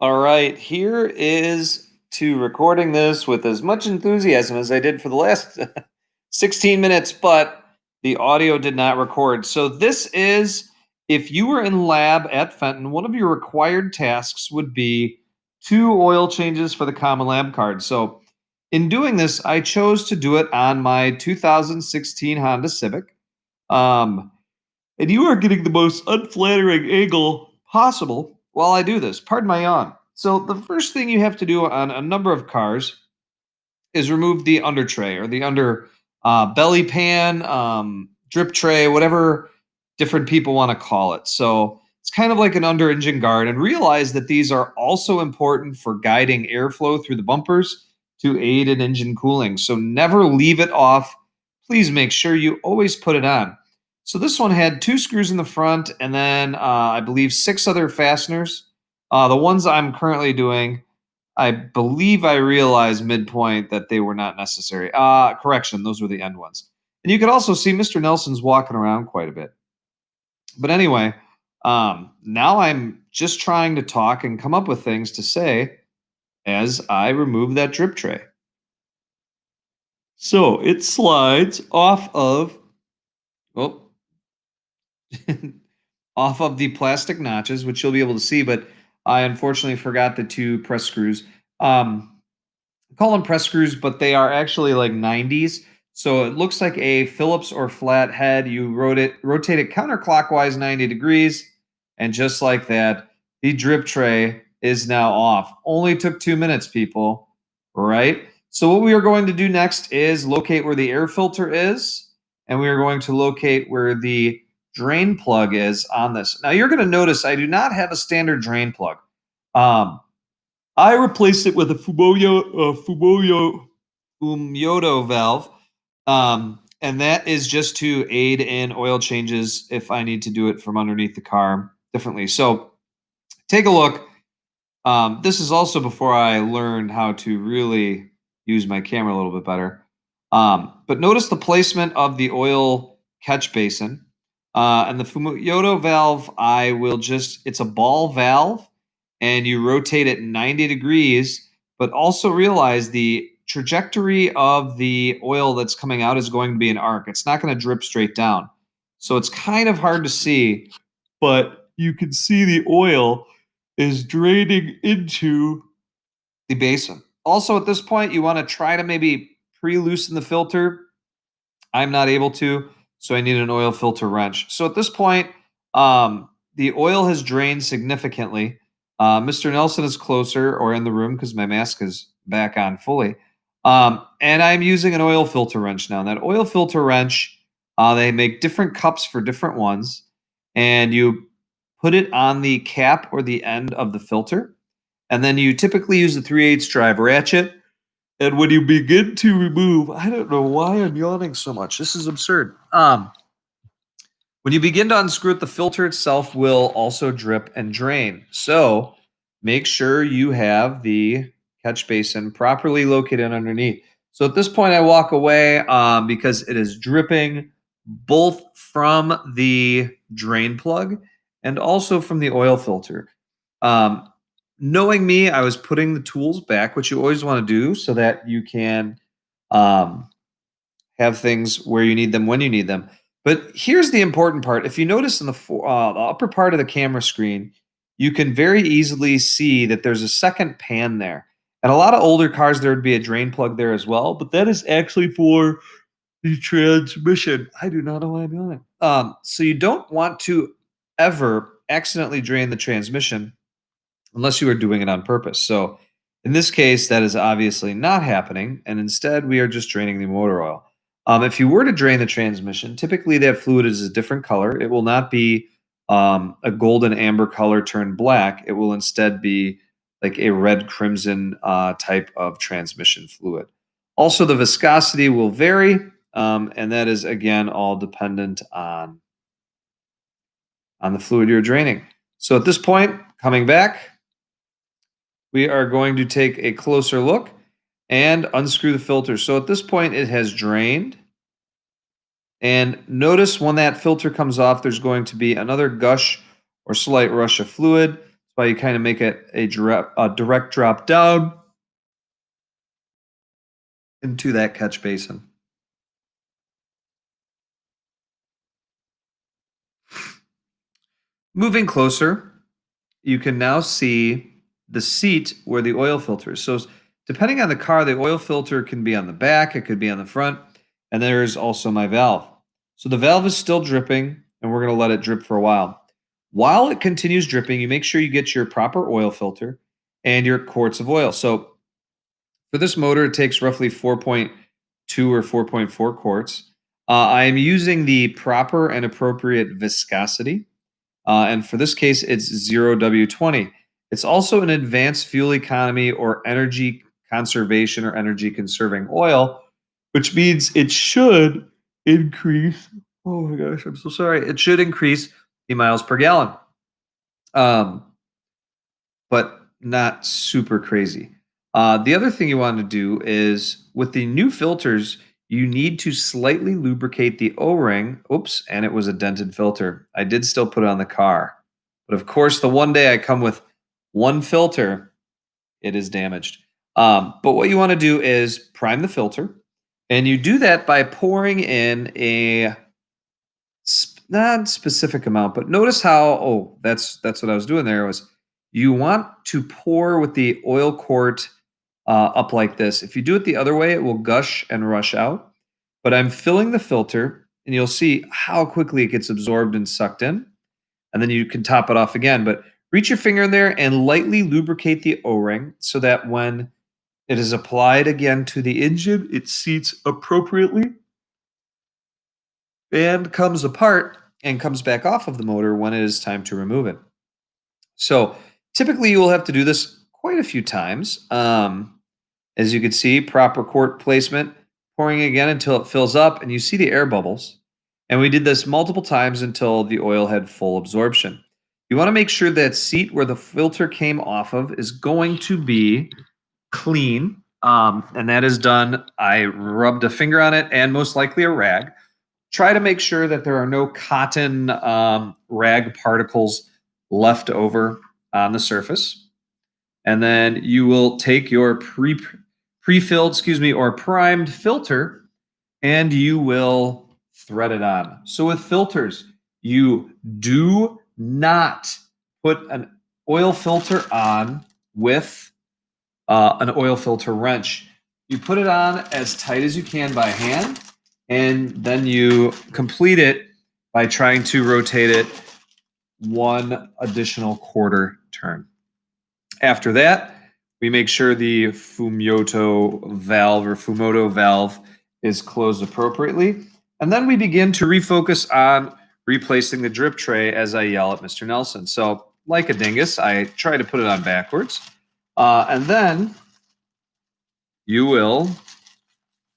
All right, here is to recording this with as much enthusiasm as I did for the last 16 minutes, but the audio did not record. So, this is if you were in lab at Fenton, one of your required tasks would be two oil changes for the Common Lab card. So, in doing this, I chose to do it on my 2016 Honda Civic. Um, and you are getting the most unflattering angle possible while I do this. Pardon my yawn. So, the first thing you have to do on a number of cars is remove the under tray or the under belly pan, drip tray, whatever different people want to call it. So, it's kind of like an under engine guard, and realize that these are also important for guiding airflow through the bumpers to aid in engine cooling. So, never leave it off. Please make sure you always put it on. So this one had two screws in the front, and then I believe six other fasteners. The ones I'm currently doing, I believe I realized midpoint that they were not necessary. Correction, those were the end ones. And you could also see Mr. Nelson's walking around quite a bit. But anyway, now I'm just trying to talk and come up with things to say as I remove that drip tray. So it slides off of, oh, off of the plastic notches, which you'll be able to see, but I unfortunately forgot the two press screws. I call them press screws, but they are actually like 90s. So it looks like a Phillips or flat head. You rotate it counterclockwise 90 degrees, and just like that, the drip tray is now off. Only took 2 minutes, people, right? So what we are going to do next is locate where the air filter is, and we are going to locate where the drain plug is on this. Now you're going to notice I do not have a standard drain plug. Um, I replaced it with a Fumoto valve, and that is just to aid in oil changes if I need to do it from underneath the car differently. So take a look. This is also before I learned how to really use my camera a little bit better. But notice the placement of the oil catch basin. And the Fumoto valve, it's a ball valve, and you rotate it 90 degrees, but also realize the trajectory of the oil that's coming out is going to be an arc. It's not going to drip straight down. So it's kind of hard to see, but you can see the oil is draining into the basin. Also, at this point, you want to try to maybe pre-loosen the filter. I'm not able to, so I need an oil filter wrench. So at this point, the oil has drained significantly. Mr. Nelson is closer or in the room because my mask is back on fully. And I'm using an oil filter wrench now. And that oil filter wrench, they make different cups for different ones, and you put it on the cap or the end of the filter. And then you typically use the 3/8 drive ratchet, and when you begin to remove, I don't know why I'm yawning so much. This is absurd. When you begin to unscrew it, the filter itself will also drip and drain. So make sure you have the catch basin properly located underneath. So at this point, I walk away because it is dripping both from the drain plug and also from the oil filter. Um, Knowing me, I was putting the tools back, which you always want to do so that you can um, have things where you need them when you need them. But here's the important part. If you notice in the upper part of the camera screen, you can very easily see that there's a second pan there. And a lot of older cars, there would be a drain plug there as well, but that is actually for the transmission. I do not know why I'm yawning. So you don't want to ever accidentally drain the transmission unless you are doing it on purpose. So in this case, that is obviously not happening, and instead we are just draining the motor oil. If you were to drain the transmission, typically that fluid is a different color. It will not be a golden amber color turned black. It will instead be like a red crimson type of transmission fluid. Also, the viscosity will vary, and that is again all dependent on the fluid you're draining. So at this point, coming back, we are going to take a closer look and unscrew the filter. So at this point, it has drained. And notice when that filter comes off, there's going to be another gush or slight rush of fluid. why you kind of make it a direct drop down into that catch basin. Moving closer, you can now see the seat where the oil filter is. So, depending on the car, the oil filter can be on the back, it could be on the front, and there's also my valve. So, the valve is still dripping, and we're going to let it drip for a while. While it continues dripping, you make sure you get your proper oil filter and your quarts of oil. So, for this motor, it takes roughly 4.2 or 4.4 quarts. I am using the proper and appropriate viscosity. And for this case, it's 0W20. It's also an advanced fuel economy or energy conservation or energy conserving oil, which means it should increase. Oh my gosh, I'm so sorry. It should increase the miles per gallon, um, but not super crazy. The other thing you want to do is with the new filters, you need to slightly lubricate the O ring. Oops, and it was a dented filter. I did still put it on the car. But of course, the one day I come with one filter, it is damaged. But what you want to do is prime the filter. And you do that by pouring in a not specific amount, but notice how that's what I was doing there was you want to pour with the oil quart up like this. If you do it the other way, it will gush and rush out. But I'm filling the filter, and you'll see how quickly it gets absorbed and sucked in. And then you can top it off again. But reach your finger in there and lightly lubricate the O ring so that when it is applied again to the engine, it seats appropriately and comes apart and comes back off of the motor when it is time to remove it. So typically you will have to do this quite a few times. As you can see, proper quart placement, pouring again until it fills up and you see the air bubbles. And we did this multiple times until the oil had full absorption. You want to make sure that seat where the filter came off of is going to be clean. And that is done. I rubbed a finger on it and most likely a rag. Try to make sure that there are no cotton rag particles left over on the surface. And then you will take your pre-filled, or primed filter, and you will thread it on. So with filters, you do not put an oil filter on with an oil filter wrench. You put it on as tight as you can by hand, and then you complete it by trying to rotate it one additional quarter turn. After that, we make sure the Fumoto valve is closed appropriately. And then we begin to refocus on replacing the drip tray as I yell at Mr. Nelson. So, like a dingus, I try to put it on backwards. And then you will.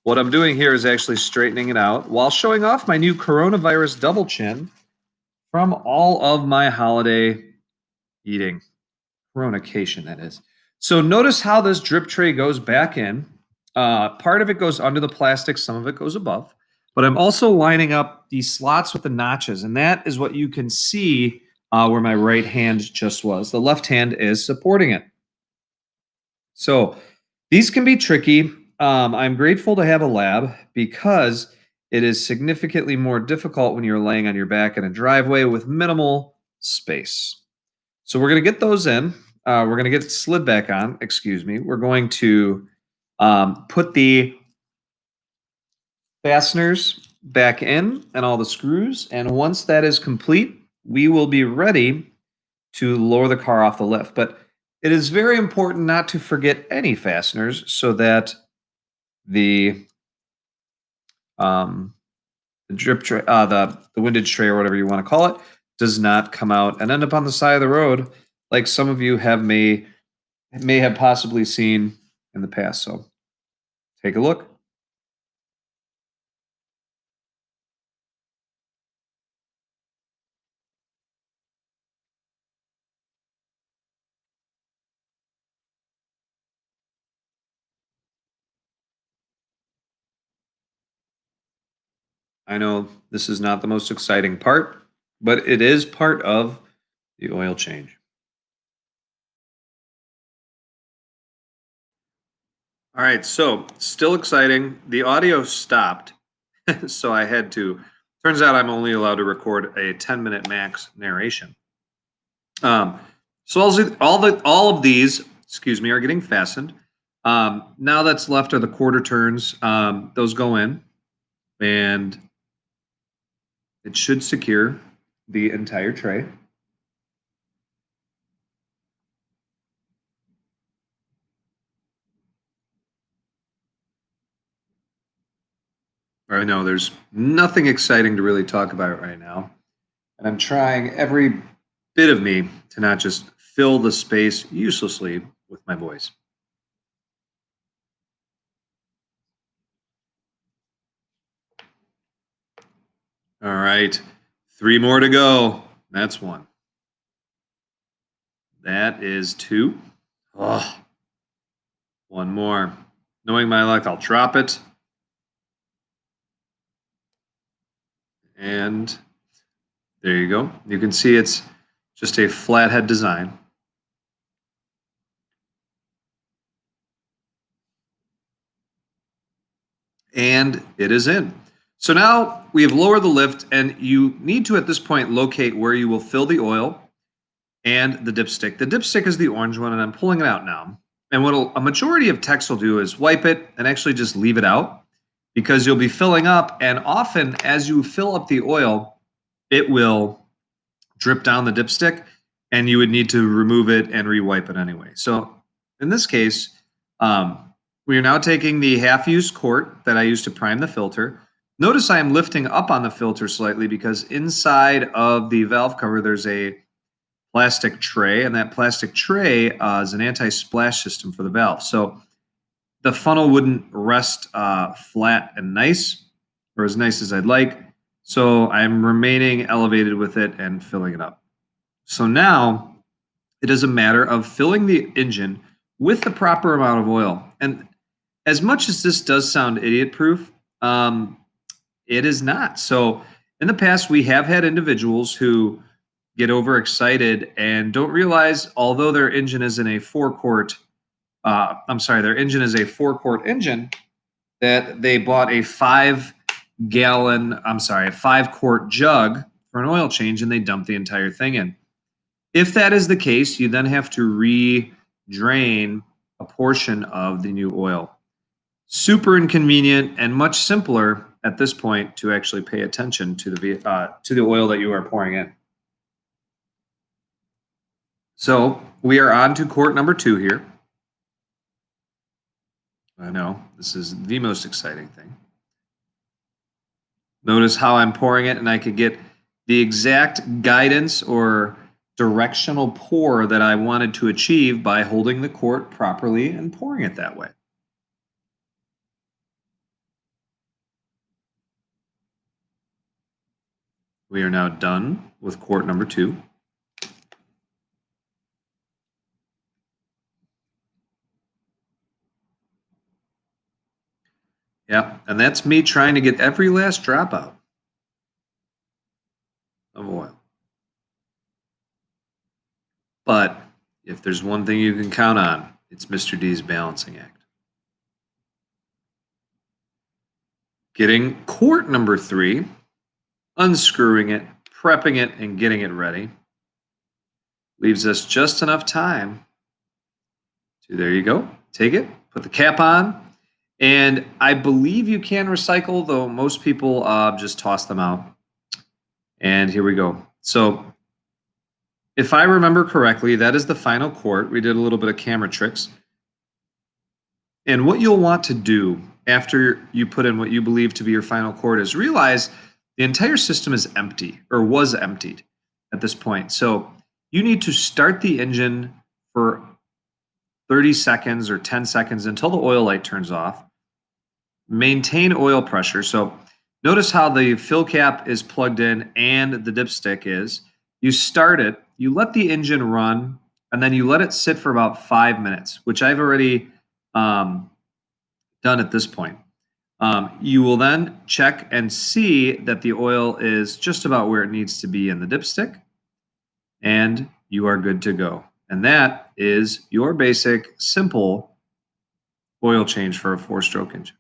What I'm doing here is actually straightening it out while showing off my new coronavirus double chin from all of my holiday eating. Coronation, that is. So notice how this drip tray goes back in. Part of it goes under the plastic, some of it goes above. But I'm also lining up the slots with the notches, and that is what you can see where my right hand just was. The left hand is supporting it. So these can be tricky. I'm grateful to have a lab because it is significantly more difficult when you're laying on your back in a driveway with minimal space. So we're going to get those in. We're going to get it slid back on. Excuse me. We're going to put the fasteners back in and all the screws. And once that is complete, we will be ready to lower the car off the lift. But it is very important not to forget any fasteners so that the um, the drip tray, the windage tray or whatever you want to call it, does not come out and end up on the side of the road like some of you may have possibly seen in the past. So take a look. I know this is not the most exciting part, but it is part of the oil change. All right, so still exciting. The audio stopped, so I had to. Turns out I'm only allowed to record a 10-minute max narration. Um, so all of these, excuse me, are getting fastened. Now that's left are the quarter turns. Those go in, and it should secure the entire tray. I know there's nothing exciting to really talk about right now, and I'm trying every bit of me to not just fill the space uselessly with my voice. All right, three more to go. That's one. That is two. Oh, one more. Knowing my luck, I'll drop it. And there you go. You can see it's just a flathead design. And it is in. So now we have lowered the lift, and you need to, at this point, locate where you will fill the oil and the dipstick. The dipstick is the orange one, and I'm pulling it out now. And what a majority of techs will do is wipe it and actually just leave it out because you'll be filling up. And often, as you fill up the oil, it will drip down the dipstick, and you would need to remove it and re-wipe it anyway. So in this case, we are now taking the half-used quart that I used to prime the filter. Notice I am lifting up on the filter slightly because inside of the valve cover there's a plastic tray, and that plastic tray is an anti-splash system for the valve. So the funnel wouldn't rest flat and nice, or as nice as I'd like. So I'm remaining elevated with it and filling it up. So now it is a matter of filling the engine with the proper amount of oil. And as much as this does sound idiot proof, it is not. So in the past, we have had individuals who get overexcited and don't realize, although their engine is in a their engine is a 4-quart engine, that they bought a 5-quart jug for an oil change and they dumped the entire thing in. If that is the case, you then have to re-drain a portion of the new oil. Super inconvenient and much simpler at this point to actually pay attention to the oil that you are pouring in. So we are on to quart number 2 here. I know this is the most exciting thing. Notice how I'm pouring it, and I could get the exact guidance or directional pour that I wanted to achieve by holding the quart properly and pouring it that way. We are now done with quart number 2. Yep, and that's me trying to get every last drop out of oil. But if there's one thing you can count on, it's Mr. D's balancing act. Getting quart number 3, unscrewing it, prepping it, and getting it ready leaves us just enough time to, there you go, take it, put the cap on, and I believe you can recycle, though most people just toss them out. And here we go. So if I remember correctly, that is the final quart. We did a little bit of camera tricks. And what you'll want to do after you put in what you believe to be your final quart is realize the entire system is empty or was emptied at this point. So you need to start the engine for 30 seconds or 10 seconds until the oil light turns off. Maintain oil pressure. So notice how the fill cap is plugged in and the dipstick is. You start it, you let the engine run, and then you let it sit for about 5 minutes, which I've already done at this point. You will then check and see that the oil is just about where it needs to be in the dipstick, and you are good to go. And that is your basic, simple oil change for a four-stroke engine.